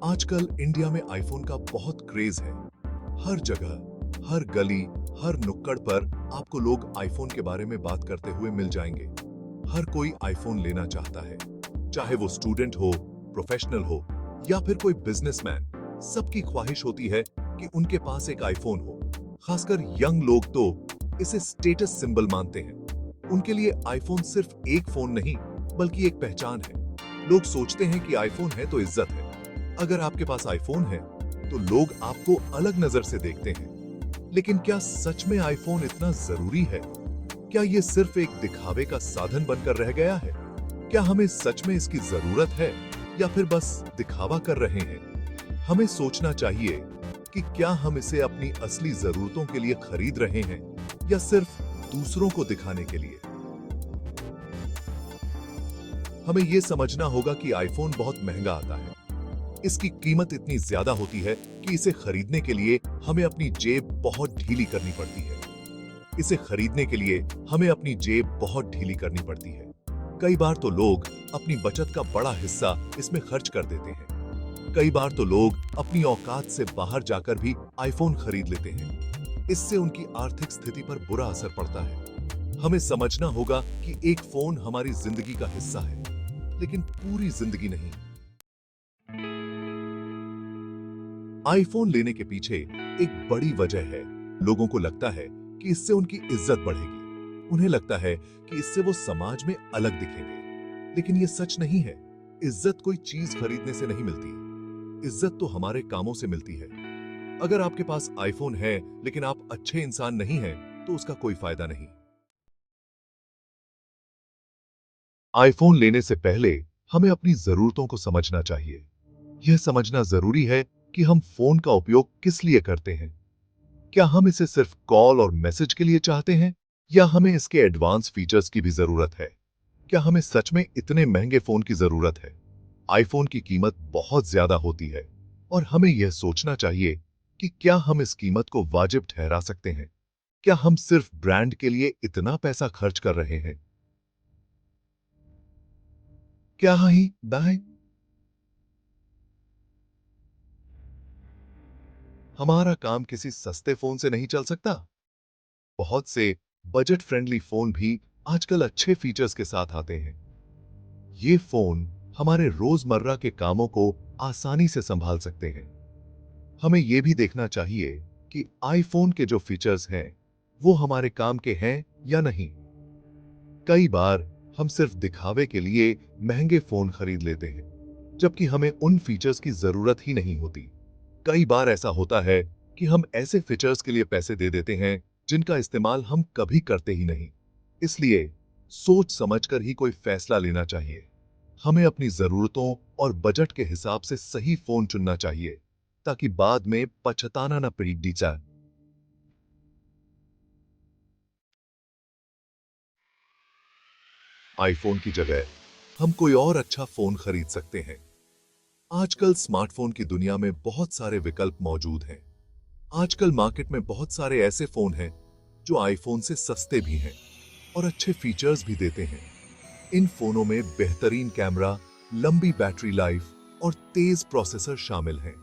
आजकल इंडिया में आईफोन का बहुत क्रेज है। हर जगह, हर गली, हर नुक्कड़ पर आपको लोग आईफोन के बारे में बात करते हुए मिल जाएंगे। हर कोई आईफोन लेना चाहता है, चाहे वो स्टूडेंट हो, प्रोफेशनल हो या फिर कोई बिजनेसमैन। सबकी ख्वाहिश होती है कि उनके पास एक आईफोन हो। खासकर यंग लोग तो इसे स्टेटस सिंबल मानते हैं। उनके लिए आईफोन सिर्फ एक फोन नहीं, बल्कि एक पहचान है। लोग सोचते हैं कि आईफोन है तो इज्जत है। अगर आपके पास आईफोन है तो लोग आपको अलग नजर से देखते हैं। लेकिन क्या सच में आईफोन इतना जरूरी है? क्या ये सिर्फ एक दिखावे का साधन बनकर रह गया है? क्या हमें सच में इसकी जरूरत है या फिर बस दिखावा कर रहे हैं? हमें सोचना चाहिए कि क्या हम इसे अपनी असली जरूरतों के लिए खरीद रहे हैं या सिर्फ दूसरों को दिखाने के लिए। हमें यह समझना होगा कि आईफोन बहुत महंगा आता है। इसकी कीमत इतनी ज्यादा होती है कि इसे खरीदने के लिए हमें अपनी जेब बहुत ढीली करनी पड़ती है। इसे खरीदने के लिए हमें अपनी जेब बहुत ढीली करनी पड़ती है। कई बार तो लोग अपनी बचत का बड़ा हिस्सा इसमें खर्च कर देते हैं। कई बार तो लोग अपनी औकात से बाहर जाकर भी आईफोन खरीद लेते हैं। इससे उनकी आर्थिक स्थिति पर बुरा असर पड़ता है। हमें समझना होगा कि एक फोन हमारी जिंदगी का हिस्सा है, लेकिन पूरी जिंदगी नहीं। आईफोन लेने के पीछे एक बड़ी वजह है। लोगों को लगता है कि इससे उनकी इज्जत बढ़ेगी। उन्हें लगता है कि इससे वो समाज में अलग दिखेंगे। लेकिन ये सच नहीं है। इज्जत कोई चीज खरीदने से नहीं मिलती। इज्जत तो हमारे कामों से मिलती है। अगर आपके पास आईफोन है लेकिन आप अच्छे इंसान नहीं हैं, तो उसका कोई फायदा नहीं। आईफोन लेने से पहले हमें अपनी जरूरतों को समझना चाहिए। यह समझना जरूरी है कि हम फोन का उपयोग किस लिए करते हैं। क्या हम इसे सिर्फ कॉल और मैसेज के लिए चाहते हैं या हमें इसके एडवांस फीचर्स की भी जरूरत है? क्या हमें सच में इतने महंगे फोन की जरूरत है? आईफोन की कीमत बहुत ज्यादा होती है और हमें यह सोचना चाहिए कि क्या हम इस कीमत को वाजिब ठहरा सकते हैं? क्या हम सिर्फ ब्रांड के लिए इतना पैसा खर्च कर रहे हैं? क्या ही दाएं हमारा काम किसी सस्ते फोन से नहीं चल सकता? बहुत से बजट फ्रेंडली फोन भी आजकल अच्छे फीचर्स के साथ आते हैं। ये फोन हमारे रोजमर्रा के कामों को आसानी से संभाल सकते हैं। हमें यह भी देखना चाहिए कि आईफोन के जो फीचर्स हैं, वो हमारे काम के हैं या नहीं। कई बार हम सिर्फ दिखावे के लिए महंगे फोन खरीद लेते हैं, जबकि हमें उन फीचर्स की जरूरत ही नहीं होती। कई बार ऐसा होता है कि हम ऐसे फीचर्स के लिए पैसे दे देते हैं जिनका इस्तेमाल हम कभी करते ही नहीं। इसलिए सोच समझकर ही कोई फैसला लेना चाहिए। हमें अपनी जरूरतों और बजट के हिसाब से सही फोन चुनना चाहिए, ताकि बाद में पछताना न पड़ी जाए। आईफोन की जगह हम कोई और अच्छा फोन खरीद सकते हैं। आजकल स्मार्टफोन की दुनिया में बहुत सारे विकल्प मौजूद हैं। आजकल मार्केट में बहुत सारे ऐसे फोन हैं जो आईफोन से सस्ते भी हैं और अच्छे फीचर्स भी देते हैं। इन फोनों में बेहतरीन कैमरा, लंबी बैटरी लाइफ और तेज प्रोसेसर शामिल हैं।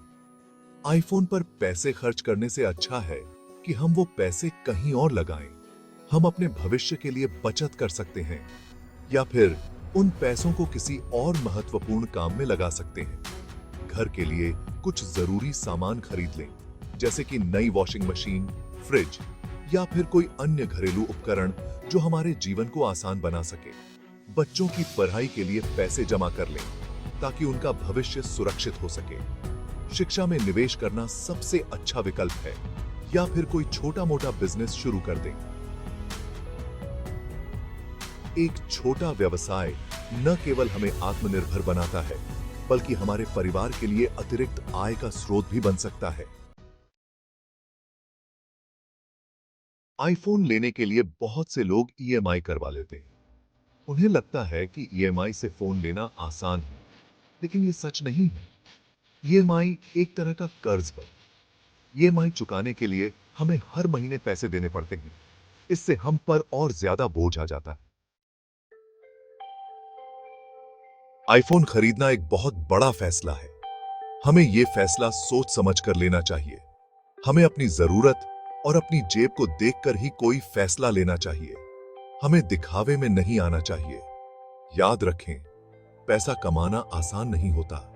आईफोन पर पैसे खर्च करने से अच्छा है कि हम वो पैसे कहीं और लगाएं। हम अपने भविष्य के लिए बचत कर सकते हैं या फिर उन पैसों को किसी और महत्वपूर्ण काम में लगा सकते हैं। घर के लिए कुछ जरूरी सामान खरीद लें, जैसे कि नई वॉशिंग मशीन, फ्रिज या फिर कोई अन्य घरेलू उपकरण जो हमारे जीवन को आसान बना सके। बच्चों की पढ़ाई के लिए पैसे जमा कर लें ताकि उनका भविष्य सुरक्षित हो सके। शिक्षा में निवेश करना सबसे अच्छा विकल्प है या फिर कोई छोटा मोटा बिजनेस शुरू कर दें। एक छोटा व्यवसाय न केवल हमें आत्मनिर्भर बनाता है, बल्कि हमारे परिवार के लिए अतिरिक्त आय का स्रोत भी बन सकता है। आईफोन लेने के लिए बहुत से लोग ईएमआई करवा लेते हैं। उन्हें लगता है कि ईएमआई से फोन लेना आसान है, लेकिन ये सच नहीं है। ईएमआई एक तरह का कर्ज है। ईएमआई चुकाने के लिए हमें हर महीने पैसे देने पड़ते हैं। इससे हम पर और ज्यादा बोझ आ जाता है। आईफोन खरीदना एक बहुत बड़ा फैसला है। हमें ये फैसला सोच समझ कर लेना चाहिए। हमें अपनी जरूरत और अपनी जेब को देखकर ही कोई फैसला लेना चाहिए। हमें दिखावे में नहीं आना चाहिए। याद रखें, पैसा कमाना आसान नहीं होता,